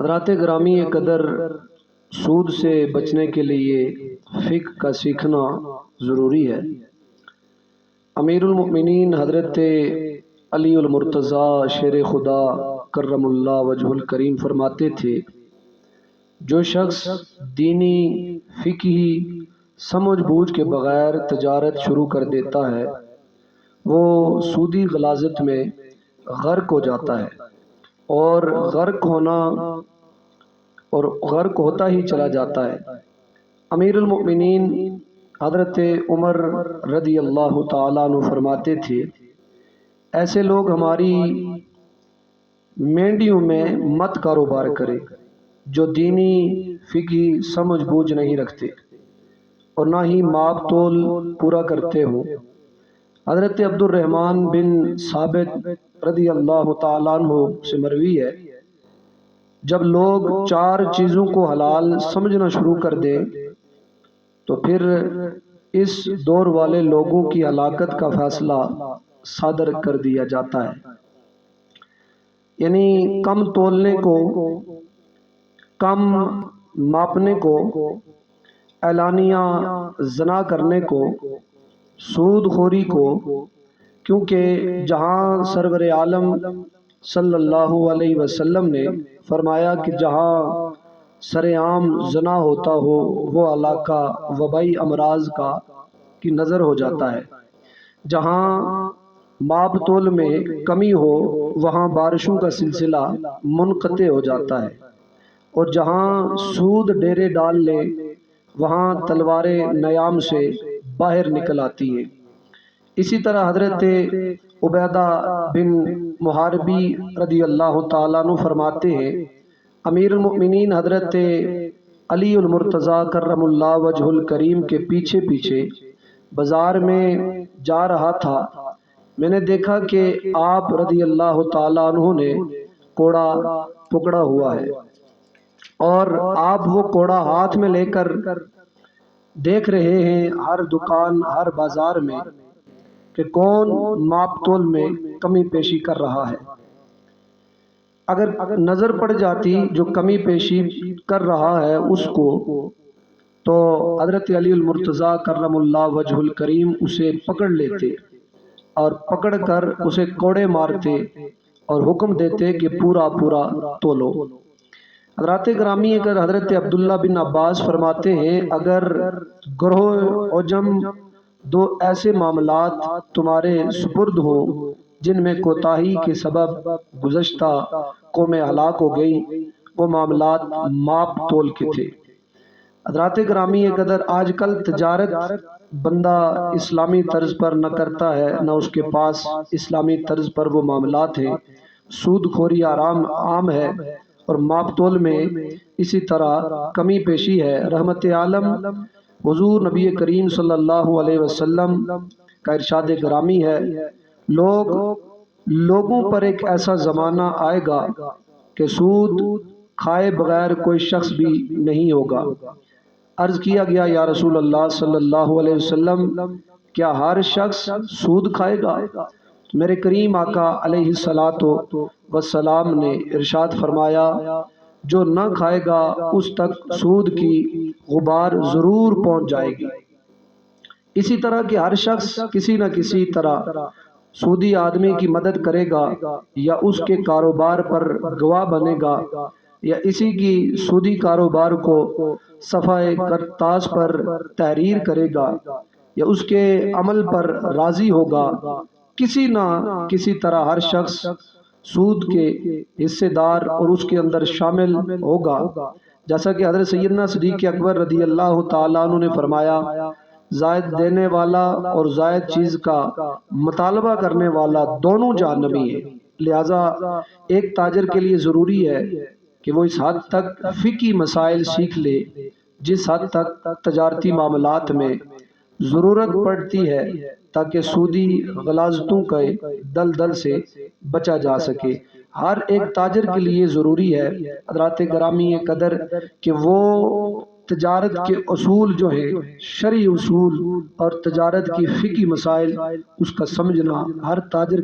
حضرات گرامی قدر، سود سے بچنے کے لیے فقہ کا سیکھنا ضروری ہے۔ امیر المؤمنین حضرت علی المرتضیٰ شیر خدا کرم اللہ وجہ الکریم فرماتے تھے، جو شخص دینی فقہی سمجھ بوجھ کے بغیر تجارت شروع کر دیتا ہے وہ سودی غلاظت میں غرق ہو جاتا ہے، اور غرق ہوتا ہی چلا جاتا ہے۔ امیر المؤمنین حضرت عمر رضی اللہ تعالیٰ عنہ فرماتے تھے، ایسے لوگ ہماری مینڈیوں میں مت کاروبار کرے جو دینی فقہی سمجھ بوجھ نہیں رکھتے اور نہ ہی ماپ تول پورا کرتے ہوں۔ حضرت عبد الرحمن بن ثابت رضی اللہ تعالیٰ عنہ سے مروی ہے، جب لوگ 4 چیزوں کو حلال سمجھنا شروع کر دیں تو پھر اس دور والے لوگوں کی ہلاکت کا فیصلہ صادر کر دیا جاتا ہے۔ یعنی کم تولنے کو، کم ماپنے کو، اعلانیہ زنا کرنے کو، سود خوری کو، کیونکہ جہاں سرور عالم صلی اللہ علیہ وسلم نے فرمایا کہ جہاں سر عام زنا ہوتا ہو وہ علاقہ وبائی امراض کی نظر ہو جاتا ہے، جہاں ماپ تول میں کمی ہو وہاں بارشوں کا سلسلہ منقطع ہو جاتا ہے، اور جہاں سود ڈیرے ڈال لے وہاں تلوار نیام سے باہر نکل آتی ہے۔ اسی طرح حضرت عبیدہ بن محاربی رضی اللہ تعالیٰ عنہ فرماتے ہیں، امیر المؤمنین حضرت علی المرتضیٰ کرم اللہ وجہ الکریم کے پیچھے پیچھے بازار میں جا رہا تھا، میں نے دیکھا کہ آپ رضی اللہ تعالیٰ عنہ نے کوڑا پکڑا ہوا ہے، اور آپ وہ کوڑا ہاتھ میں لے کر دیکھ رہے ہیں ہر دکان، ہر بازار میں کہ کون ماپ تول میں کمی پیشی کر رہا ہے۔ اگر نظر پڑ جاتی جو کمی پیشی کر رہا ہے اس کو، تو حضرت علی المرتضیٰ کرم اللہ وجہ الکریم اسے پکڑ لیتے اور پکڑ کر اسے کوڑے مارتے اور حکم دیتے کہ پورا پورا تولو۔ حضرات گرامی اگر حضرت عبداللہ بن عباس فرماتے ہیں، اگر گروہ عجم 2 ایسے معاملات تمہارے سپرد ہوں جن میں کوتاہی کے سبب گزشتہ قومیں ہلاک ہو گئی، وہ معاملات ماپ تول کے تھے۔ حضرات گرامی قدر، آج کل تجارت بندہ اسلامی طرز پر نہ کرتا ہے، نہ اس کے پاس اسلامی طرز پر وہ معاملات ہیں۔ سود خوری عام ہے اور ماپ تول میں اسی طرح کمی پیشی ہے۔ رحمت عالم حضور نبی کریم صلی اللہ علیہ وسلم کا ارشاد گرامی ہے، لوگوں پر ایک ایسا زمانہ آئے گا کہ سود کھائے بغیر کوئی شخص بھی نہیں ہوگا۔ عرض کیا گیا، یا رسول اللہ صلی اللہ علیہ وسلم، کیا ہر شخص سود کھائے گا؟ میرے کریم آقا علیہ الصلاۃ والسلام نے ارشاد فرمایا، جو نہ کھائے گا اس تک سود کی غبار ضرور پہنچ جائے گی۔ اسی طرح کہ ہر شخص کسی نہ کسی طرح سودی آدمی کی مدد کرے گا، یا اس کے کاروبار پر گواہ بنے گا، یا اسی کی سودی کاروبار کو صفحہ کرتاس پر تحریر کرے گا، یا اس کے عمل پر راضی ہوگا، کسی نہ کسی طرح ہر شخص سود کے حصے دار اور اس کے اندر شامل ہوگا۔ جیسا کہ حضرت سیدنا صدیق اکبر رضی اللہ تعالیٰ عنہ نے فرمایا، زائد دینے والا اور زائد چیز کا مطالبہ کرنے والا دونوں جہنمی ہیں۔ لہٰذا ایک تاجر کے لیے ضروری ہے کہ وہ اس حد تک فقہی مسائل سیکھ لے جس حد تک تجارتی معاملات میں ضرورت پڑتی ہے، تاکہ سودی غلاظتوں کے دلدل سے بچا جا سکے۔ ہر ایک تاجر کے لیے ضروری ہے حضرات گرامی قدر کہ وہ تجارت کے اصول جو ہیں، شرعی اصول اور تجارت کی فقہی مسائل، اس کا سمجھنا ہر تاجر